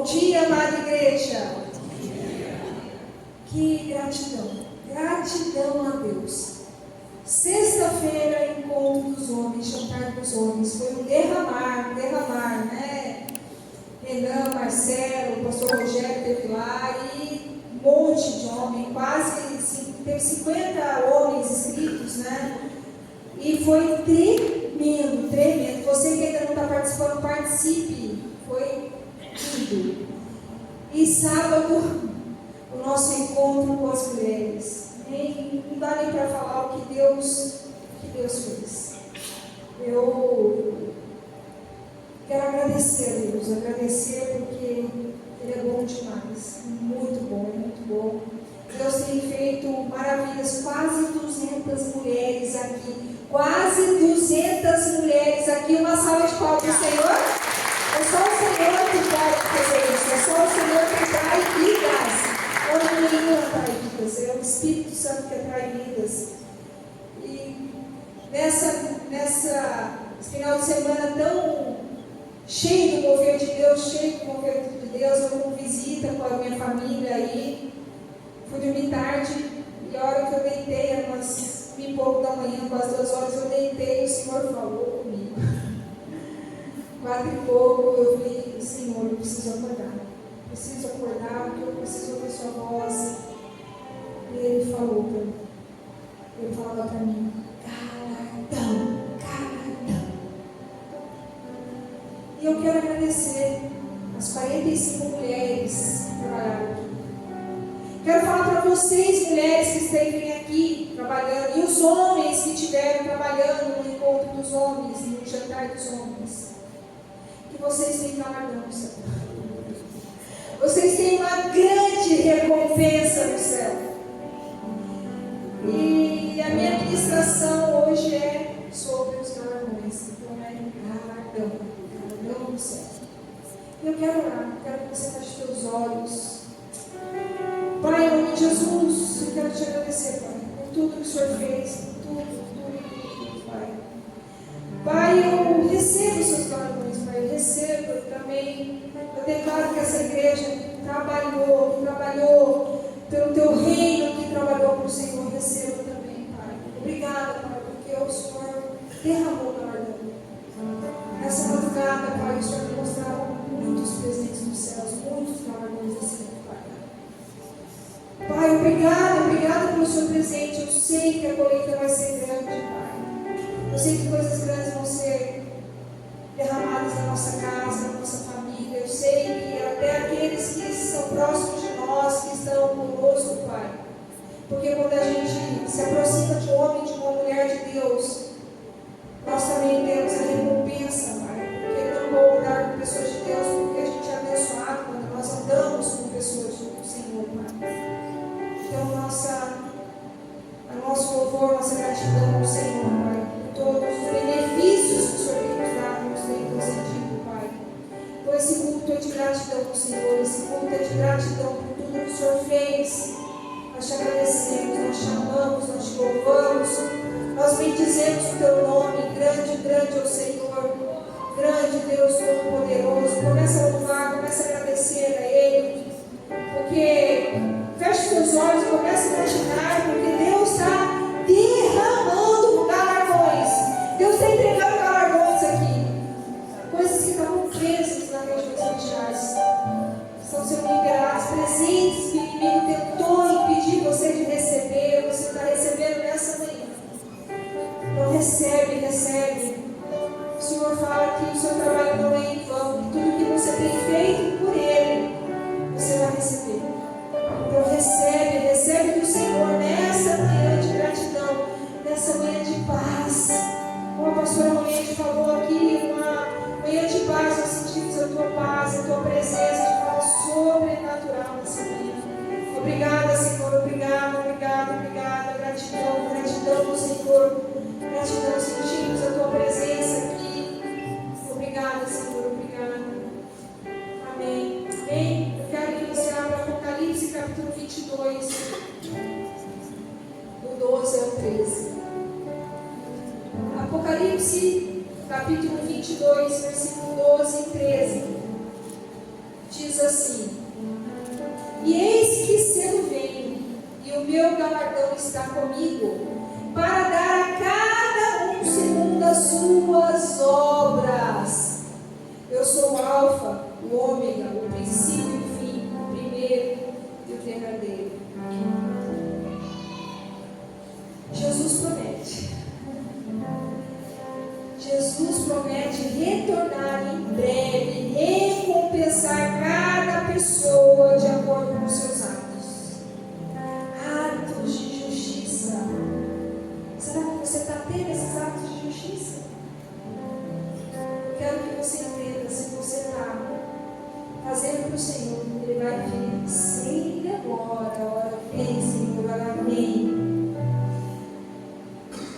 Bom dia, amada igreja. Que gratidão. Gratidão a Deus. Sexta-feira, encontro dos homens, jantar dos homens. Foi um derramar, né? Renan, Marcelo, o pastor Rogério esteve lá e um monte de homens, teve 50 homens inscritos, né? E foi tremendo, tremendo. Você que ainda não está participando, participe. Foi tudo. E sábado, o nosso encontro com as mulheres. Não dá nem para falar o que Deus fez. Eu quero agradecer a Deus, porque Ele é bom demais, muito bom. Deus tem feito maravilhas, quase 200 mulheres aqui, uma salva de palmas do Senhor. É só o Senhor que pode fazer isso, é só o Senhor que traz vidas. Onde nenhuma atrai vidas, é o Espírito Santo que atrai vidas. E nesse final de semana tão cheio do mover de Deus, eu com visita com a minha família aí, fui dormir tarde, e a hora que eu deitei, umas 1 e pouco da manhã, quase 2 horas, eu deitei e o Senhor falou comigo. 4 e pouco, eu falei, Senhor, eu preciso acordar, porque eu preciso ouvir sua voz. E Ele falou para mim, Ele falava para mim, galardão. E eu quero agradecer as 45 mulheres que trabalharam aqui. Quero falar para vocês, mulheres que esteve aqui trabalhando, e os homens que estiveram trabalhando no encontro dos homens, no jantar dos homens, que vocês têm galardão no céu. Vocês têm uma grande recompensa no céu. E a minha ministração hoje é sobre os galardões. Então é galardão no céu. E eu quero orar, quero que você feche os teus olhos. Pai, em nome de Jesus, eu quero te agradecer, Pai, por tudo que o Senhor fez, por tudo, Pai. Pai, eu recebo os seus galardões, Pai, eu recebo também. Eu declaro que essa igreja que trabalhou pelo teu reino, que trabalhou para o Senhor, receba também, Pai. Obrigada, Pai, porque o Senhor derramou galardão. Nessa madrugada, Pai, o Senhor me mostrava muitos presentes nos céus, muitos galardões desse ano, Pai. Pai, obrigada pelo seu presente. Eu sei que a colheita vai ser grande, Pai. Eu sei que coisas grandes vão ser derramadas na nossa casa, na nossa família. Eu sei que até aqueles que são próximos de nós, que estão conosco, Pai. Porque quando a gente se aproxima de um homem, de uma mulher de Deus, nós também temos a recompensa, Pai. Porque é tão bom andar com pessoas de Deus, porque a gente é abençoado quando nós andamos com pessoas do Senhor, Pai. Então, nosso louvor, nossa gratidão ao Senhor, Pai, por todos os benefícios que o Senhor tem nos dado, nos tem concedido, Pai. Então, esse culto é de gratidão ao Senhor, esse culto é de gratidão por tudo que o Senhor fez. Nós te agradecemos, nós te amamos, nós te louvamos, nós bendizemos o teu nome, grande é o Senhor, grande Deus Todo-Poderoso. Começa a louvar, começa a agradecer a Ele, porque feche os teus olhos e comece a imaginar, porque Deus está derramando galardões. Deus está entregando galardões aqui. Coisas que estavam presas nas regiões celestiais estão sendo liberadas, presentes que o inimigo tentou impedir você de receber. Você está recebendo nessa manhã. Então recebe. O Senhor fala que o seu trabalho não é em vão, e tudo que você tem feito por Ele, você vai receber. Então recebe do Senhor nessa manhã de gratidão, nessa manhã de paz. Como a pastora Moente falou aqui, uma manhã de paz, nós sentimos a tua paz, a tua presença de forma sobrenatural nessa manhã. Obrigada, Senhor, obrigada. Gratidão, Senhor. Gratidão, sentimos a tua presença aqui. Obrigada, Senhor, obrigada. Amém. Eu quero que você abra Apocalipse capítulo 22, do 12 ao 13. Apocalipse capítulo 22, versículo 12 e 13. diz assim: e eis que cedo venho, e o meu galardão está comigo, para dar a cada um segundo as suas obras. Eu sou o Alfa, o Ômega, o princípio e o fim, o primeiro e o derradeiro. Jesus promete. Jesus promete retornar em breve, recompensar cada pessoa de acordo com os seus atos. Atos de justiça. Será que você está tendo esses atos de justiça? Eu quero que você entenda, se você está fazendo para o Senhor, Ele vai vir, sei agora, a hora vem, Senhor, amém.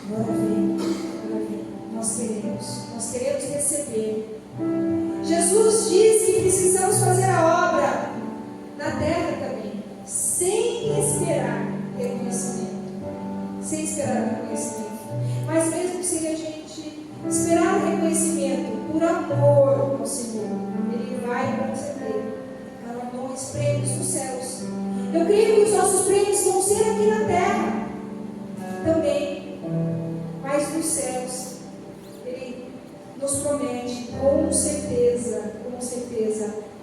Agora vem, agora vem. Nós queremos receber. Jesus diz que precisamos fazer a obra na terra também, sem esperar reconhecimento. Sem esperar reconhecimento. Mas mesmo se a gente esperar o reconhecimento por amor ao Senhor, Ele vai conceder galardões, prêmios nos céus. Eu creio que os nossos prêmios vão ser aqui na terra também, mas nos céus Ele nos promete com certeza,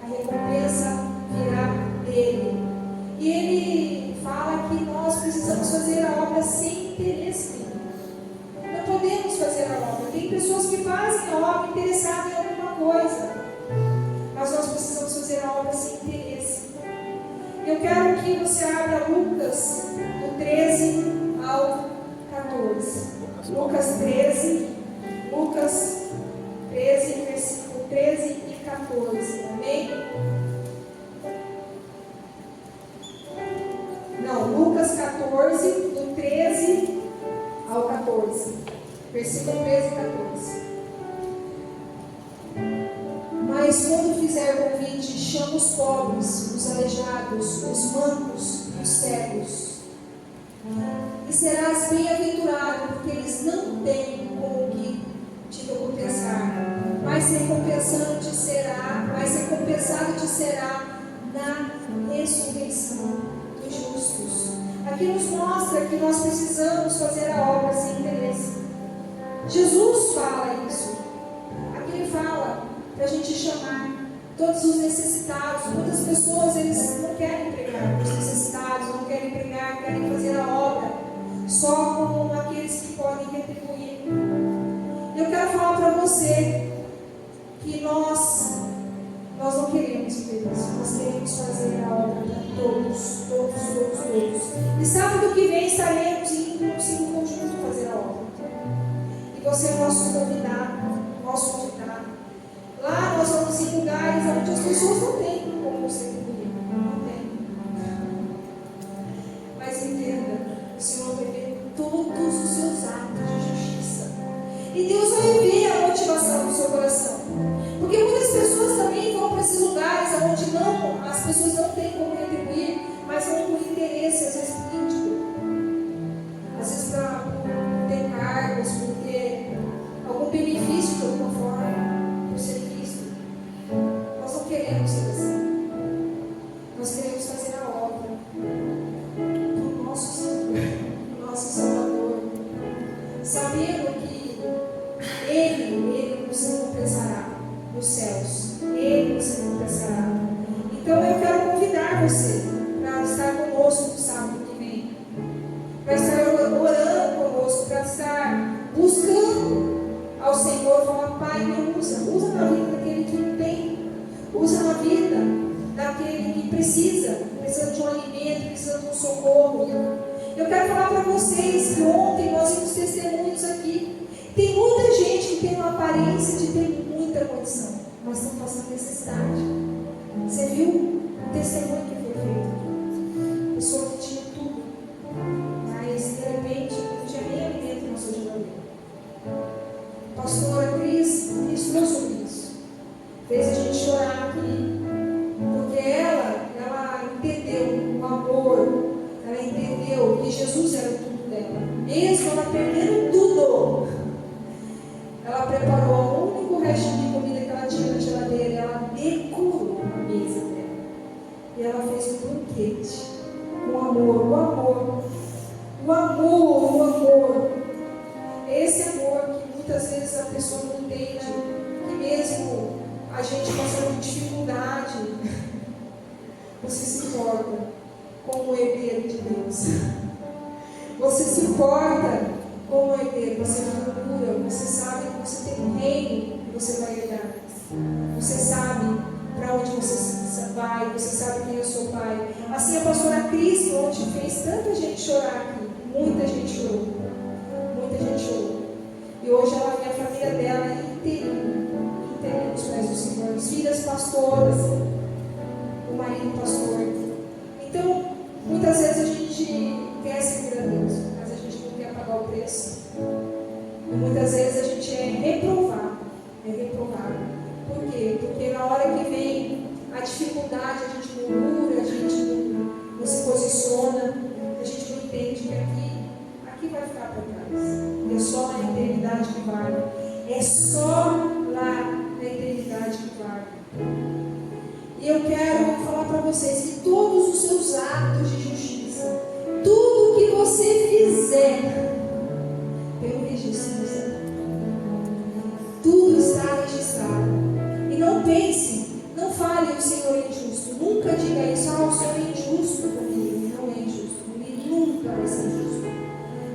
a recompensa virá dele. E Ele fala que nós precisamos fazer a obra sem interesse. Não podemos fazer a obra. Tem pessoas que fazem a obra interessadas em alguma coisa, mas nós precisamos fazer a obra sem interesse. Eu quero que você abra Lucas, do 13 ao 14. Lucas 13, versículo 13 e 14. Amém? Não, Lucas 14, do 13 ao 14. Versículo 13 e 14. Mas quando fizer convite, chama os pobres, os aleijados, os mancos e os cegos. E serás bem-aventurado, porque eles não têm com o que te recompensar. Mas recompensado te será na ressurreição dos justos. Aqui nos mostra que nós precisamos fazer a obra sem interesse. Jesus fala isso. Aqui Ele fala para a gente chamar todos os necessitados. Muitas pessoas, eles não querem pregar os necessitados, não querem pregar, querem fazer a obra só com aqueles que podem retribuir. Eu quero falar para você que nós não queremos ver isso, nós queremos fazer a obra para todos. E sábado que vem estaremos indo em conjunto fazer a obra. E você é nosso convidado. Lá nós vamos em lugares onde as pessoas não têm como você retribuir. Não tem. Mas entenda, o Senhor vai ver todos os seus atos de justiça. E Deus vai ver a motivação do seu coração. Porque muitas pessoas também vão para esses lugares onde as pessoas não têm como retribuir, mas vão por interesse, às vezes político. Às vezes para ter cargos, por ter algum benefício de alguma forma, por ser visto. Nós não queremos ser assim. Nós queremos fazer a obra do nosso Senhor, do nosso Salvador, sabendo que Ele nos recompensará nos céus. Ele nos recompensará. Então eu quero convidar você para estar conosco no sábado que vem, para estar orando conosco, para estar buscando ao Senhor, falar: Pai, me usa na vida daquele que não tem, usa na vida daquele que precisa de um alimento, precisa de um socorro. Eu quero falar para vocês que ontem nós vimos testemunhos aqui. Tem muita gente que tem uma aparência de ter muita condição, mas estão passando necessidade. Você viu o testemunho que foi feito aqui? Pessoa que tinha tudo, mas de repente não tinha nem alimento na sua geladeira. A pastora Cris ministrou sobre isso. Fez a gente chorar aqui, porque ela entendeu o amor, ela entendeu que Jesus era tudo dela. Mesmo ela perdendo tudo, preparou o único restinho de comida que ela tinha na geladeira, ela decorou a mesa dela. muitas vezes a pessoa não entende que mesmo a gente passando dificuldade, você se importa com o herdeiro de Deus. Você se importa com o herdeiro, você procura, você sabe que você tem um reino que você vai herdar. Você sabe para onde você vai, você sabe quem é o seu pai. Assim a pastora Cris, ontem fez tanta gente chorar aqui, muita gente chorou. Muita gente chorou. E hoje ela vê a família dela inteirinha nos pés do Senhor. As filhas pastoras, o marido pastor. Então, muitas vezes a gente quer servir a Deus, mas a gente não quer pagar o preço. E muitas vezes a gente é reprovado. Por quê? Porque na hora que vem a dificuldade, a gente murmura, a gente não se posiciona, a gente não entende que aqui vai ficar para trás. É só na eternidade que vale. É só lá na eternidade que vale. E eu quero falar para vocês que todos os seus atos de justiça, tudo que você fizer, pelo registro do céu, tudo está registrado. E não pense, não fale o Senhor é injusto. Nunca diga isso, o Senhor é injusto comigo. Ele não é injusto, ele nunca vai ser injusto.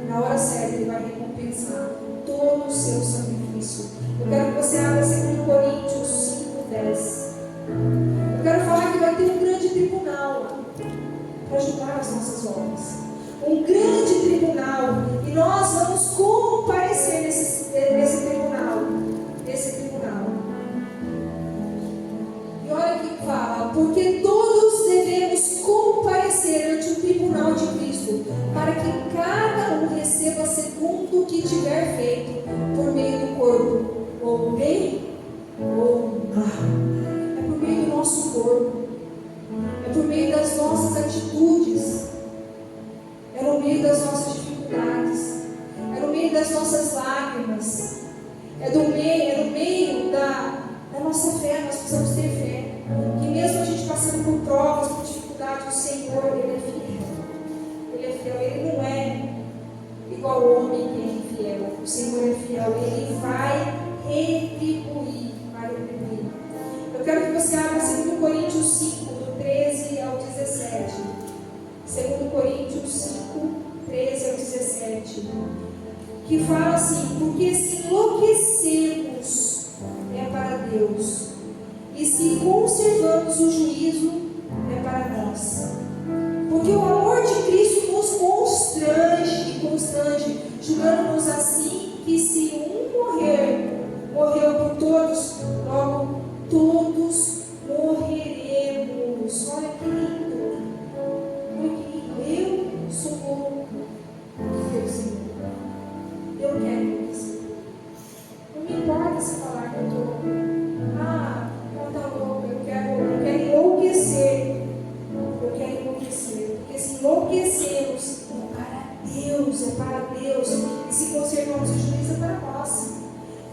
Na hora certa ele vai recompensar todo o seu sacrifício. Eu quero que você abra 2 Coríntios 5:10. Eu quero falar que vai ter um grande tribunal para julgar as nossas obras. Um grande tribunal. E nós vamos comparecer nesse tribunal. E olha o que fala: porque todos devemos comparecer ante o tribunal de Cristo, para que cada um receba segundo o que tiver feito por meio do corpo, ou bem ou mal. É por meio do nosso corpo, é por meio das nossas atitudes, é no meio das nossas dificuldades, é no meio das nossas lágrimas, é no meio da nossa fé. Nós precisamos ter fé, que mesmo a gente passando por provas, por dificuldades, o Senhor, Ele é fiel. Ele é fiel, Ele não é igual ao homem que é infiel. O Senhor é fiel, Ele vai retribuir, Eu quero que você abra 2 Coríntios 5, do 13 ao 17. 2 Coríntios 5, 13 ao 17. Que fala assim: porque se enlouquecemos é para Deus, e se conservamos o juízo é para nós. Porque o amor de Cristo nos constrange, julgando-nos assim, que se um morreu por todos, logo todos morreremos. Olha que lindo. Eu sou louco de Deus, Senhor. Eu quero isso. Não me importa se falar que eu estou tá louco, eu quero enlouquecer. Porque se enlouquecemos é para Deus. E se conservamos o juízo é para nós.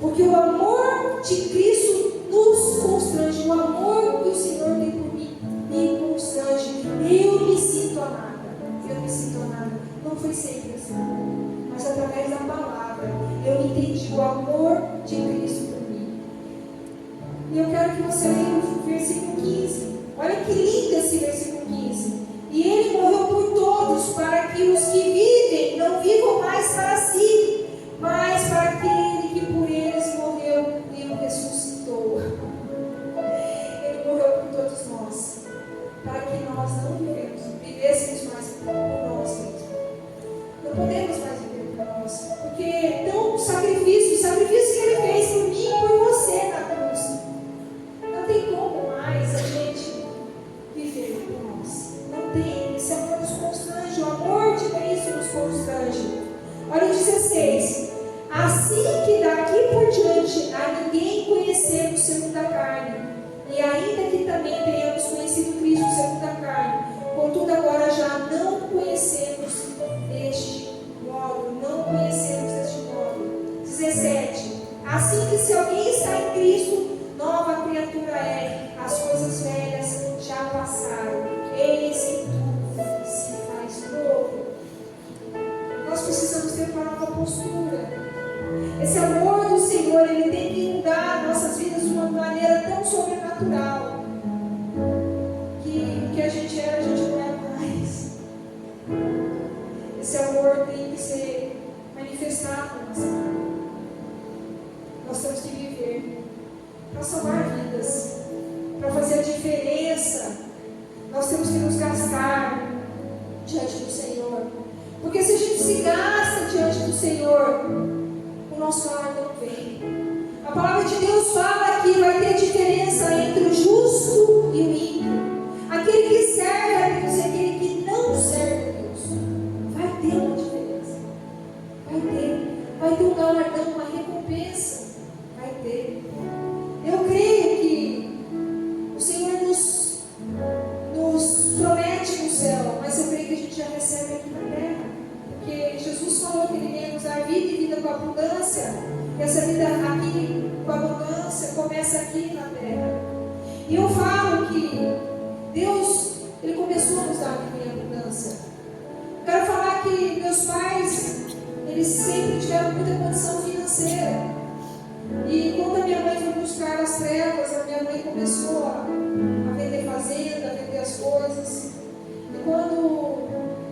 Porque o amor de Cristo nos constrange. O amor que o Senhor tem por mim me constrange. Eu me sinto amada. Não foi sempre assim, mas através da palavra eu entendi o amor de Cristo por mim. E eu quero que você leia o versículo 15. Olha que lindo esse versículo 15. E Ele morreu por todos, para que os que vivem não vivam mais para si, mas para aquele que por eles morreu e o ressuscitou. Ele morreu por todos nós, para que nós não vivêssemos mais por nós mesmos. Não podemos mais viver por nós, porque é tão sacrifício que Ele fez por mim e por você na cruz. Não tem como mais a gente viver por nós. Não tem. Esse amor nos constrange. O amor de Cristo nos constrange. Olha o 16. Assim que daqui por diante a ninguém conhecemos segundo a carne, e ainda que também tenhamos conhecido Cristo segundo a carne, contudo agora já não conhecemos deste modo. 17. Assim que se alguém está em Cristo, nova criatura é. As coisas velhas já passaram, eis que tudo se faz novo. Nós precisamos ter uma nova postura. Esse amor do Senhor, Ele tem que inundar nossas vidas de uma maneira tão sobrenatural, que o que a gente era, a gente não é mais. Esse amor tem que ser manifestado na nossa vida. Nós temos que viver para salvar vidas, para fazer a diferença. Nós temos que nos gastar diante do Senhor, porque se a gente se gasta diante do Senhor, o nosso galardão vem. A palavra de Deus fala que vai ter diferença entre o justo e o ímpio, aquele que serve a Deus e aquele que não serve a Deus. Vai ter uma diferença, vai ter um galardão, uma recompensa, vai ter. Eu creio que o Senhor nos promete no céu, mas eu creio que a gente já recebe aqui na terra, porque Jesus falou que Ele veio nos dar vida e vida com abundância, e essa vida aqui com abundância começa aqui na terra. E eu falo que Deus, Ele começou a nos dar vida em abundância. Quero falar que meus pais, eles sempre tiveram muita condição financeira. E quando a minha mãe foi buscar as trevas, a minha mãe começou a vender fazenda, a vender as coisas. E quando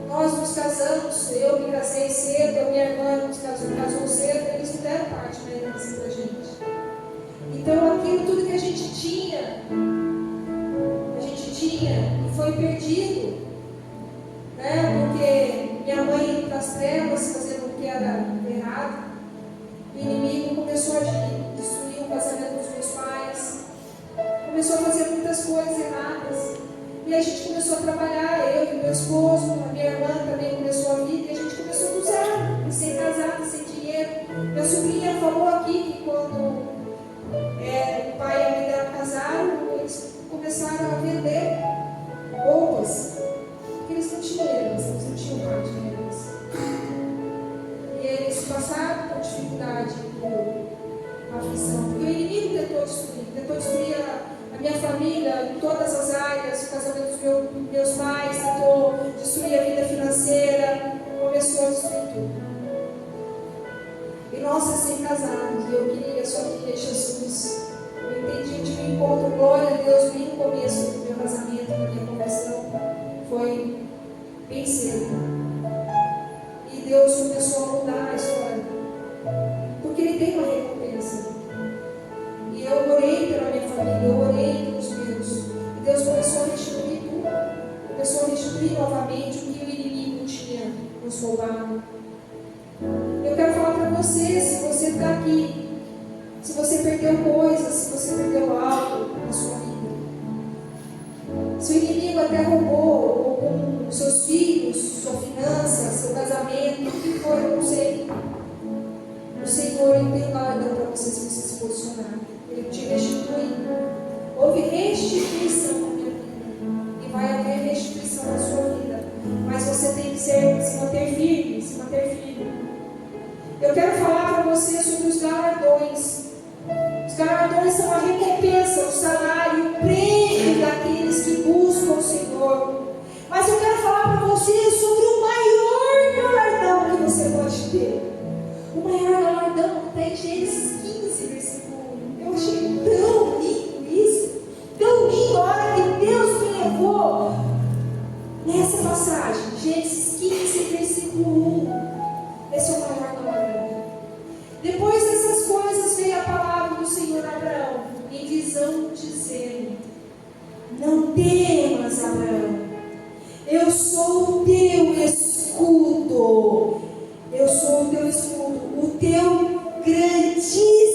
nós nos casamos, eu me casei cedo, a minha irmã nos casou cedo, eles não deram parte da herança da gente. Então aquilo tudo que a gente tinha e foi perdido, né? Porque minha mãe ia para as trevas, fazendo o que era errado. O inimigo começou a destruir o casamento dos meus pais, começou a fazer muitas coisas erradas, e a gente começou a trabalhar, eu e meu esposo, a minha irmã também começou a vir, e a gente começou do zero, sem casada, sem dinheiro. Minha sobrinha falou aqui que quando o pai e a mãe dela casaram, eles começaram a vender roupas, porque eles não tinham herança, eles não tinham parte de herança. E eles passaram por dificuldade, por aflição, porque o inimigo tentou destruir a minha família em todas as áreas, o casamento dos meus pais, tentou destruir a vida financeira, começou a destruir tudo. E nós recém-casados, e eu queria só que Jesus, eu entendi de um encontro, glória a Deus, bem no começo do meu casamento, da minha conversão, foi bem cedo. E Deus começou a mudar a história, porque Ele tem uma recompensa. E eu orei pela minha família, eu orei pelos meus, e Deus começou a restituir tudo, começou a restituir novamente o que o inimigo tinha nos roubado. Eu quero falar para você, se você está aqui, se você perdeu coisas, se você perdeu algo na sua vida, se o inimigo até roubou com seus filhos, sua finança, seu casamento, o que for, eu não sei. O Senhor, Ele tem um galardão para você se você se posicionar. Ele te restitui. Houve restituição na minha vida. E vai haver restituição na sua vida. Mas você tem que se manter firme, se manter firme. Eu quero falar para você sobre os galardões. Os galardões são a recompensa, o salário, o prêmio daqueles que buscam o Senhor. Mas eu quero falar para você sobre o maior galardão que você pode ter. O maior galardão está em Gênesis 15, versículo 1. Eu achei tão lindo isso, tão lindo a hora que Deus me levou nessa passagem. Gênesis 15, versículo 1. Esse é o maior galardão. Depois dessas coisas veio a palavra do Senhor a Abraão, em visão, dizendo: não temas, Abraão, eu sou o teu escudo. Eu sou o teu escudo, o teu grandíssimo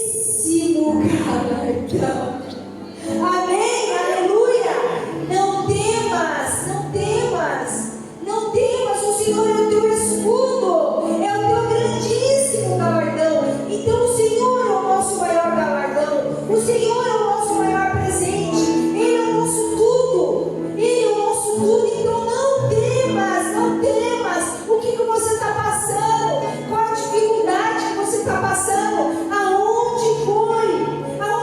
galardão. Amém? Aleluia! Não temas, não temas, não temas, o Senhor é o teu escudo, é o teu grandíssimo galardão. Então o Senhor é o nosso maior galardão, o Senhor é o nosso maior presente, Ele é o nosso tudo, Ele é o nosso tudo. Então não temas, não temas. O que você está passando? Qual a dificuldade que você está passando? Aonde foi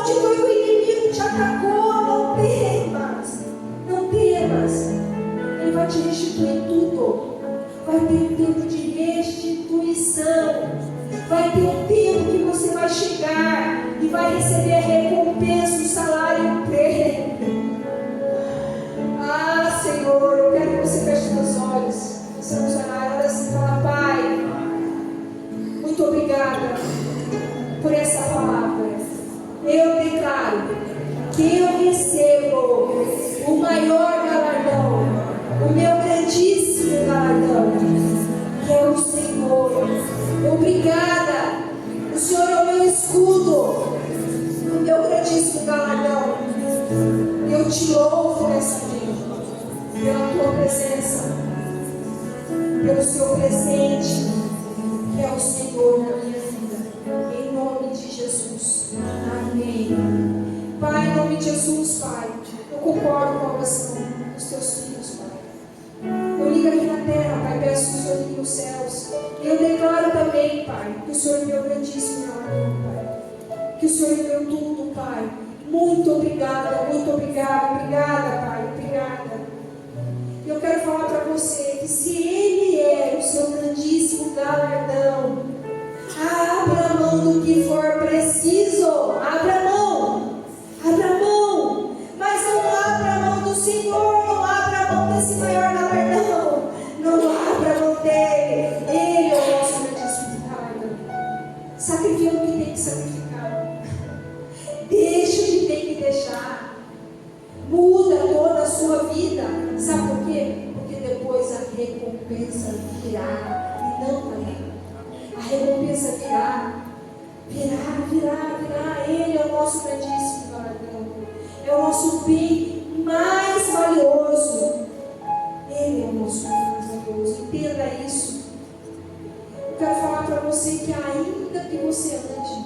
que o inimigo te atacou? Não temas, não temas. Ele vai te restituir tudo. Vai ter um tempo de restituição. Vai ter um tempo que vai chegar e vai receber a recompensa, o salário pleno. Ah, Senhor, eu quero que você feche seus olhos. Nós vamos orar, ora assim, fala: Pai, muito obrigada por essa palavra. Eu declaro que eu recebo o maior galardão, o meu grandíssimo galardão, que é o Senhor. Obrigada. O Senhor é o meu escudo, o meu grandíssimo galardão. Eu te louvo nessa vida, pela tua presença, pelo seu presente, que é o Senhor na minha vida. Em nome de Jesus. Amém. Pai, em nome de Jesus, Pai, eu concordo com a oração dos teus filhos, Pai. Eu ligo aqui na terra, Pai, peço que o Senhor ligue nos céus. E eu declaro também, Pai, que o Senhor é meu grandíssimo galardão, Pai. Que o Senhor é meu tudo, Pai. Muito obrigada, obrigada, Pai, obrigada. E eu quero falar para você que se Ele é o seu grandíssimo galardão, abra a mão do que for preciso, abra a mão, mas não abra a mão do Senhor, não abra a mão desse maior galardão, não abra a mão dele. Ele é o nosso grandíssimo galardão. Sacrifica o que tem que sacrificar, deixa o que tem que deixar, muda toda a sua vida. Sabe por quê? Porque depois a recompensa virá, e não vai. A recompensa virá. Ele é o nosso grandíssimo galardão, é o nosso bem mais valioso. Ele é o nosso bem mais valioso. Entenda isso. Eu quero falar para você que ainda que você ande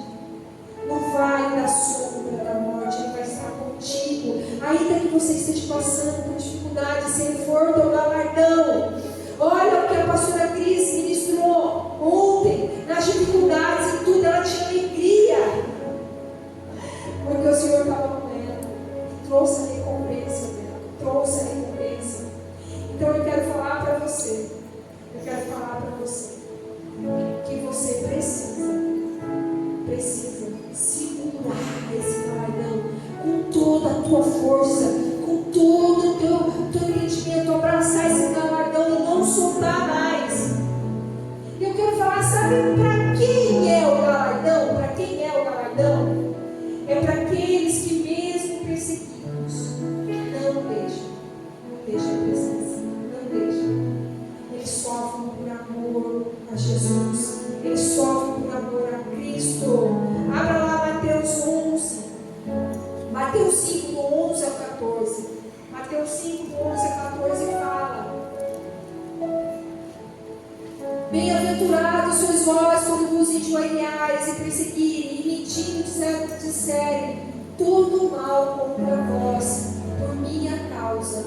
no vale da sombra da morte, Ele vai estar contigo. Ainda que você esteja passando por dificuldade, se Ele for teu galardão. Olha o que a pastora Cris ministrou ontem, nas dificuldades e tudo, ela tinha alegria, porque o Senhor estava com ela e trouxe a recompensa dela, Então eu quero falar para você, que você precisa segurar esse galardão com toda a tua força, com todo o teu entendimento, abraçar esse galardão e não soltar mais. Eu quero falar, sabe para quem é o galardão? É para aqueles que mesmo perseguidos não deixam a presença, não deixam. Eles sofrem por amor a Jesus, eles sofrem por amor a Cristo. Abra lá Mateus 11, Mateus 5, do 11 ao 14. Mateus 5, do 11 ao 14 fala: Bem-aventurados sois vós quando vos injuriares e perseguirem, e mentindo disserem todo mal contra vós por minha causa.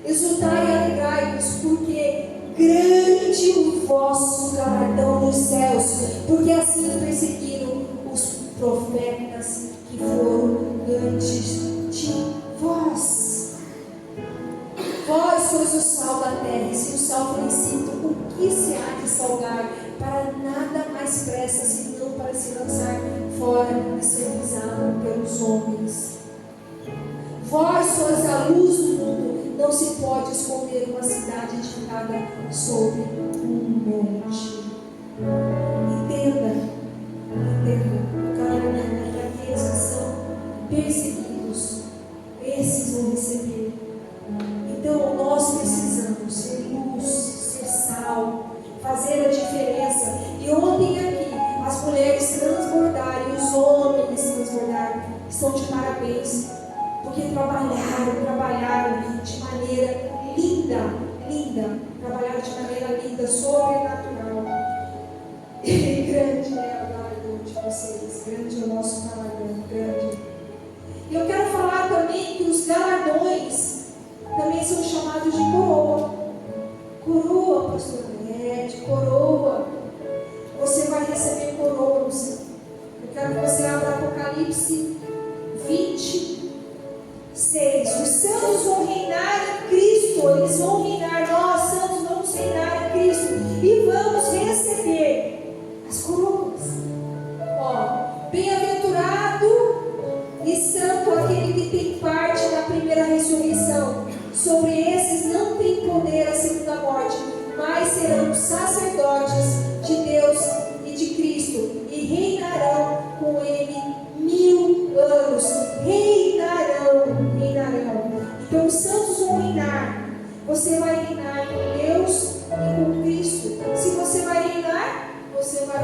Exultai e alegrai-vos, porque grande o vosso galardão nos céus, porque assim perseguiram os profetas que foram antes de vós. Vós sois o sal da terra, e se o sal for insípido, o que se há de salgar? Para nada mais presta, senão para se lançar fora e ser pisado pelos homens. Vós sois a luz do mundo, não se pode esconder uma cidade edificada sobre um monte. Entenda, o galardão é para aqueles que são perseguidos, esses vão receber. Então nós precisamos ser luz, ser sal, fazer a diferença. E ontem aqui as mulheres transbordaram e os homens transbordaram. Estão de parabéns, porque trabalharam de maneira linda, trabalharam de maneira linda, sobrenatural. E grande é o galardão de vocês, grande é o nosso galardão, grande. E eu quero falar também que os galardões também são chamados de coroa. Coroa, pastor Nete, coroa. Você vai receber coroa no céu. Eu quero que você abra Apocalipse 26. Os santos vão reinar em Cristo. Eles vão reinar, nós santos vamos reinar em Cristo. E vamos receber as coroas.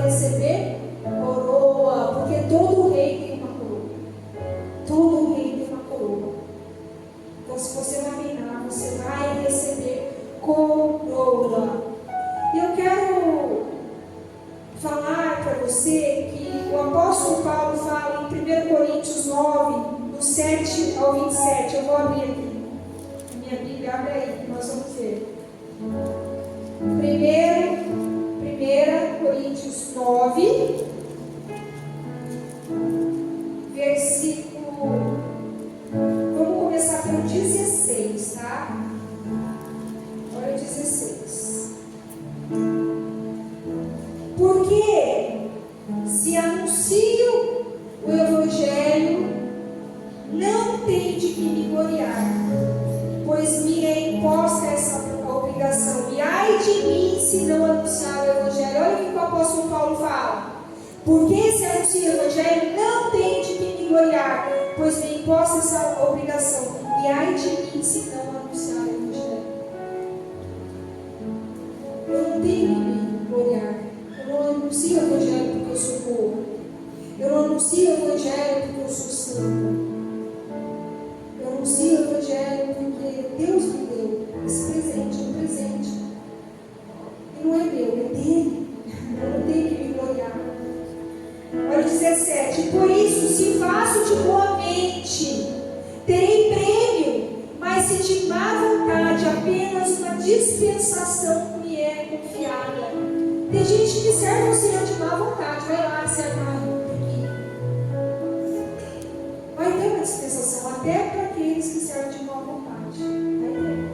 receber coroa, porque todo rei tem uma coroa. Todo rei tem uma coroa. Então, se você vai reinar, você vai receber coroa. E eu quero falar para você que o apóstolo Paulo fala em 1 Coríntios 9, do 7 ao 27. Eu vou abrir aqui. Minha Bíblia, abre aí, que nós vamos ver. 1 Coríntios 9, versículo. Vamos começar pelo 16, tá? Olha o 16. Porque se anuncio o Evangelho, não tem de que me gloriar, pois me é imposta essa obrigação. E ai de mim se não anunciar o Evangelho. Olha o que o apóstolo Paulo fala. Porque se anuncia o Evangelho, não tem de que me gloriar, pois me é imposta essa obrigação. E ai de mim se não anunciar o Evangelho. Eu não tenho que me gloriar. Eu não anuncio o Evangelho porque eu sou boa. Eu não anuncio o Evangelho porque eu sou santa. Eu anuncio o Evangelho porque Deus me deu esse presente, um presente. E não é meu, é dele. Eu não tenho que me gloriar. Olha 17. Por isso, se faço de boa mente, terei prêmio, mas se de má vontade, apenas uma dispensação me é confiada. Tem gente que serve o Senhor de má vontade. Vai lá, serve aqui. Vai ter uma dispensação, até para aqueles que servem de má vontade. Vai ter.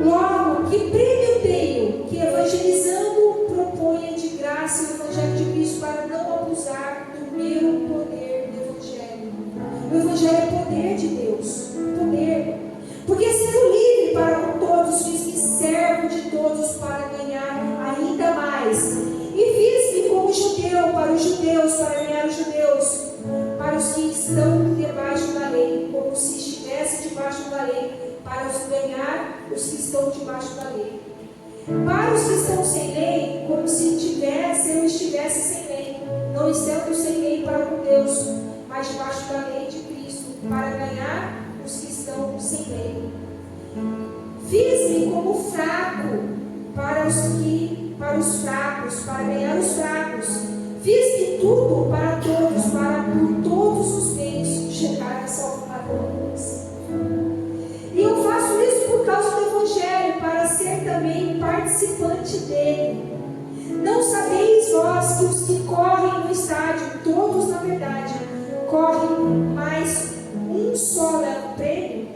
Logo, que prêmio tenho que evangelizando proponha de graça o Evangelho de Cristo para não abusar do meu poder do Evangelho. O Evangelho é poder de Deus. Poder. Porque sendo livre para com todos, fiz-me servo de todos para ganhar ainda mais. E fiz-me como judeu para os judeus, para ganhar os judeus, para os que estão debaixo da lei, como se estivesse debaixo da lei, para os ganhar os que estão debaixo da lei. Para os que estão sem lei, como se eu estivesse sem lei, não estando sem lei para com Deus, mas debaixo da lei de Cristo, para ganhar os que estão sem lei. Fiz-me como fraco para os fracos, para ganhar os fracos. Fiz-me tudo para todos, para por todos os meios chegar a salvar alguns. E eu faço isso por causa do Evangelho, para ser também participante dele. Não sabeis vós que os que correm no estádio, todos na verdade, correm, mas um só leva o prêmio?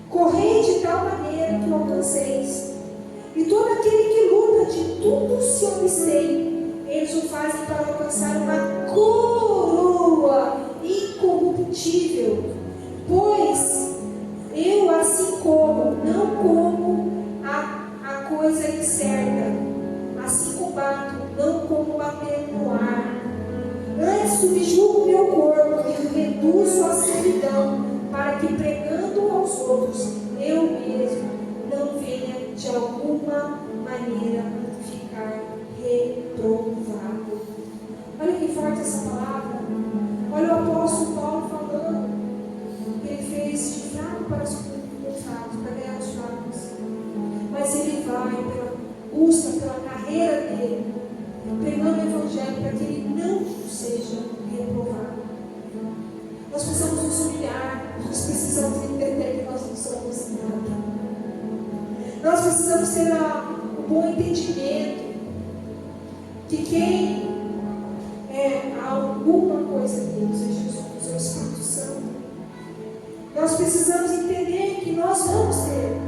Correi de tal maneira que o alcanceis. E todo aquele que luta de tudo se abstém, eles o fazem para alcançar uma coroa incorruptível. Pois eu assim como, não como a coisa incerta, assim combato, não como batendo no ar. Antes subjugo meu corpo e o reduzo à servidão, para que pregando aos outros, eu mesmo não venha de alguma maneira ficar reprovado. Olha que forte essa palavra. Olha o apóstolo Paulo falando que ele fez de fraco para os fracos, para ganhar os fracos. Mas ele vai busca pela carreira dele, pregando o Evangelho para que ele não seja reprovado. Nós precisamos nos humilhar, nós precisamos entender que nós não somos nada. Nós precisamos ter um bom entendimento que quem é alguma coisa em Deus é Jesus, é o Espírito Santo. Nós precisamos entender que nós vamos ter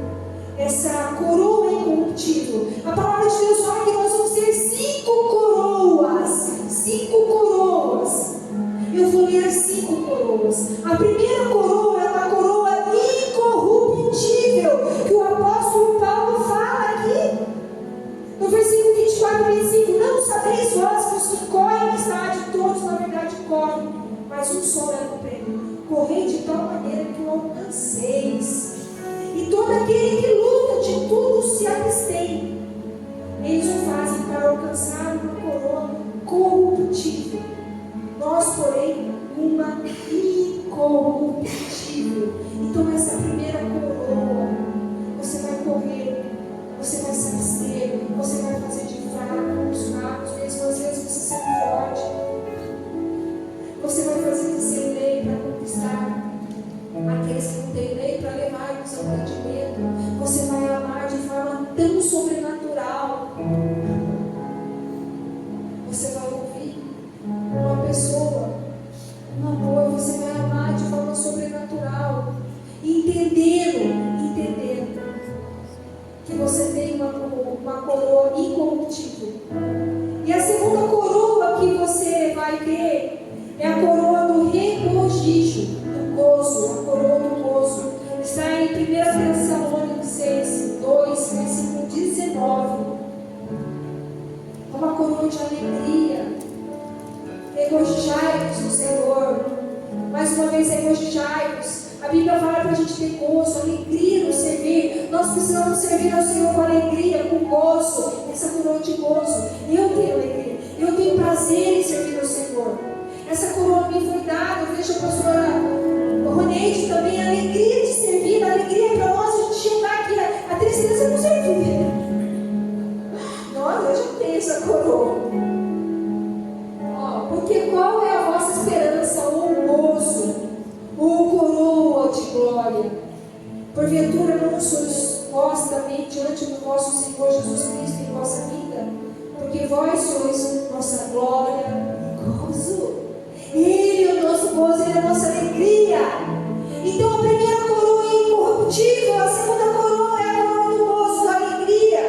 essa coroa incorruptível. A palavra de Deus fala que nós vamos ter 5 coroas. 5 coroas. Eu vou ler as 5 coroas. A primeira coroa é uma coroa incorruptível, que o apóstolo Paulo fala aqui. No versículo 24 e 25. Não sabeis vós que os que correm no estádio, todos na verdade correm, mas um só leva o prêmio. Correi de tal maneira que o alcanceis. E todo aquele que luta de tudo se abstém, eles o alcançar uma coroa corruptível. Nós, porém, uma incorruptível. Então, essa primeira coroa, você vai correr, você vai ser esteiro, você vai fazer de fraco os fracos, mesmo às vezes você sendo forte. Você vai fazer de sem lei para conquistar aqueles que não têm lei, para levar-nos ao entendimento. Você vai amar de forma tão sobrenatural. Você vai ouvir uma pessoa, um amor, você vai amar de forma sobrenatural, entendendo que você tem uma coroa incorruptível. E a segunda coroa que você vai ter é a coroa do regozijo, do gozo, a coroa do gozo. Está em 1 Tessalônicos 6, 2, versículo 19. É uma coroa de alegria. Regozijai-vos no Senhor. Mais uma vez, regozijai-vos. A Bíblia fala para a gente ter gozo, alegria no servir. Nós precisamos servir ao Senhor com alegria, com gozo. Essa coroa de gozo. Eu tenho alegria. Eu tenho prazer em servir ao Senhor. Essa coroa me foi dada. Eu vejo a pastora Roneide também. A alegria de servir. A alegria para nós a gente chegar aqui. A tristeza não servir. Nós, eu já tenho essa coroa. Porque qual é a vossa esperança? Ou gozo, ou coroa de glória? Porventura não sois vós também diante do vosso Senhor Jesus Cristo em vossa vida? Porque vós sois nossa glória e gozo. Ele é o nosso gozo, Ele é a nossa alegria. Então a primeira coroa é incorruptível, a segunda coroa é a coroa do gozo, da alegria.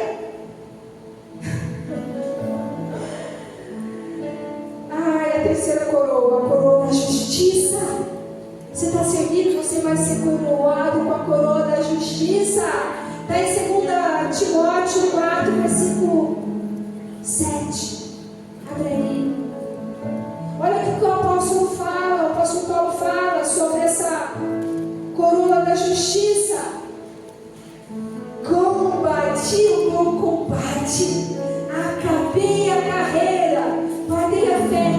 A terceira coroa, a coroa da justiça. Você está servindo, você vai ser coroado com a coroa da justiça. Está em 2 Timóteo 4, versículo 7. Abre aí. Olha o que o apóstolo fala, o apóstolo Paulo fala sobre essa coroa da justiça. Combati o bom combate, acabei a carreira, guardei a fé.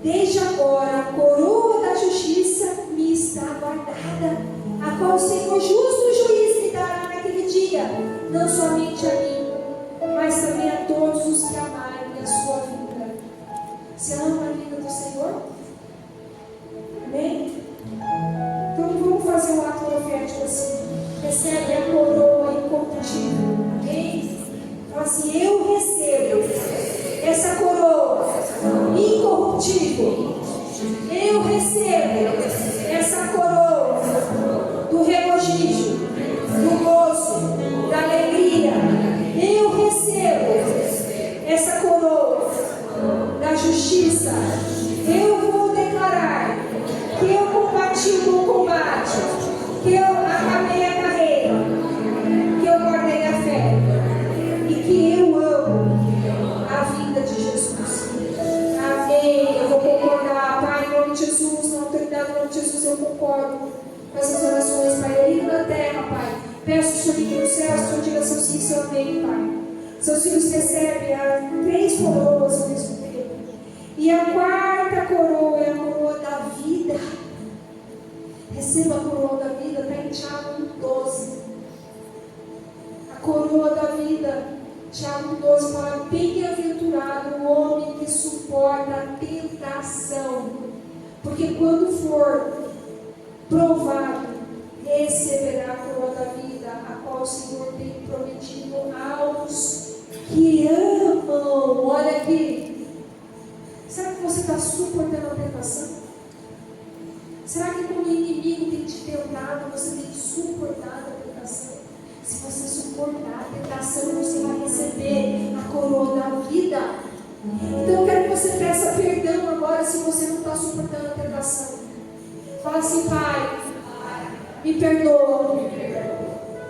Desde agora a coroa da justiça me está guardada, a qual o Senhor justo juiz me dará naquele dia, não somente a mim, mas também a todos os que amarem a sua vida. Você ama a vida do Senhor? Amém? Então vamos fazer um ato profético assim. Recebe a coroa incorruptível. Amém? Fala assim: eu recebo essa coroa incorruptível. Eu recebo essa coroa do regozijo, do gozo, da alegria. Eu recebo essa coroa da justiça. Eu vou declarar que eu combati o bom combate, que eu acabei a carreira, que eu guardei a fé e que eu amo a vida de Jesus. Amém. Eu vou concordar, Pai, em nome de Jesus, na autoridade, em nome de Jesus, eu concordo com essas orações, Pai. Eu na terra, Pai. Peço, Senhor, que no céu, o Senhor diga seu sim, seu amém, Pai. Seus filhos recebem as 3 coroas ao mesmo tempo. E a 4ª coroa é a coroa da vida. Receba a coroa da vida, está em Tiago 12. A coroa da vida, Tiago 12 fala: bem-aventurado o homem que suporta a tentação, porque quando for provado, receberá a coroa da vida, a qual o Senhor tem prometido aos que amam. Olha aqui. Será que você está suportando a tentação? Será que quando o inimigo tem te tentado, você tem suportado a tentação? Se você suportar a tentação, você vai receber a coroa da vida. Então eu quero que você peça perdão agora se você não está suportando a tentação. Fala assim: Pai, me perdoa,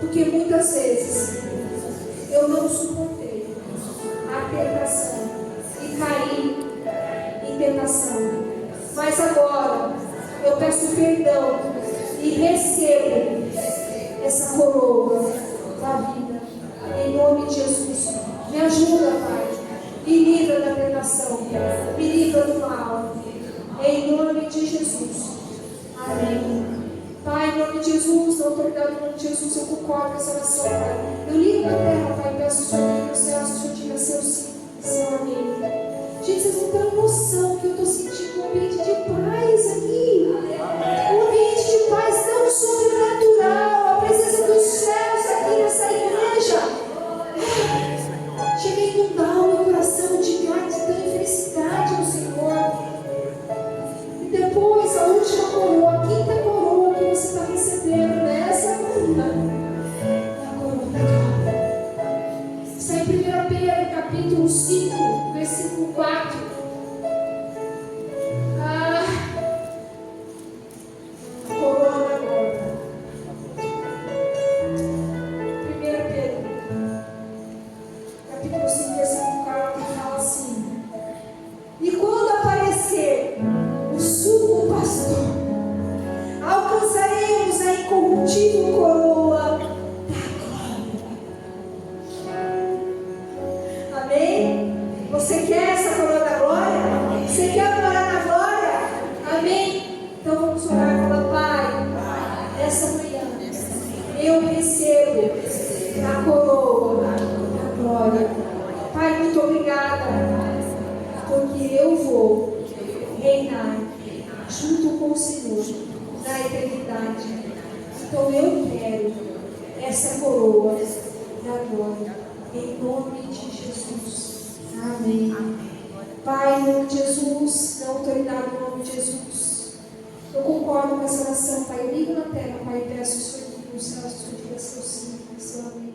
porque muitas vezes eu não suportei a tentação e caí em tentação. Mas agora eu peço perdão e recebo essa coroa da vida, em nome de Jesus. Me ajuda, Pai. Me livra da tentação. Me livra do mal. Em nome de Jesus. Amém. Pai, em nome de Jesus, na autoridade do nome de Jesus, eu concordo com essa oração, Pai. Eu ligo na terra, Pai, e peço o Senhor que nos céus, o Senhor diga seu sim, seu amém. Gente, vocês não têm noção que eu estou sentindo um ambiente de paz aqui. Um ambiente de paz tão sobrenatural. A presença dos céus aqui nessa igreja. Chega a inundar o meu coração de gratidão e felicidade ao Senhor. E depois, a última coroa, a quinta coroa que você está recebendo nessa manhã, é a coroa da glória. Está em 1 Pedro, capítulo 5, versículo 4. A coroa da glória. 1 Pedro, capítulo 5, versículo 4, fala assim: e quando aparecer o sumo pastor, alcançaremos a incorruptível coroa da glória. Amém? Você quer essa coroa da glória? Você quer morar na glória? Amém? Então vamos orar e falar: Pai, essa manhã eu recebo a coroa da glória. Pai, muito obrigada, porque eu vou reinar junto com o Senhor na eternidade. Então eu quero essa coroa da glória, em nome de Jesus. Amém. Pai, em nome de Jesus, na autoridade do nome de Jesus, eu concordo com essa oração, Pai. Eu ligo na terra, Pai, e peço o Senhor que nos céus, o Senhor diga seu sim, seu amém.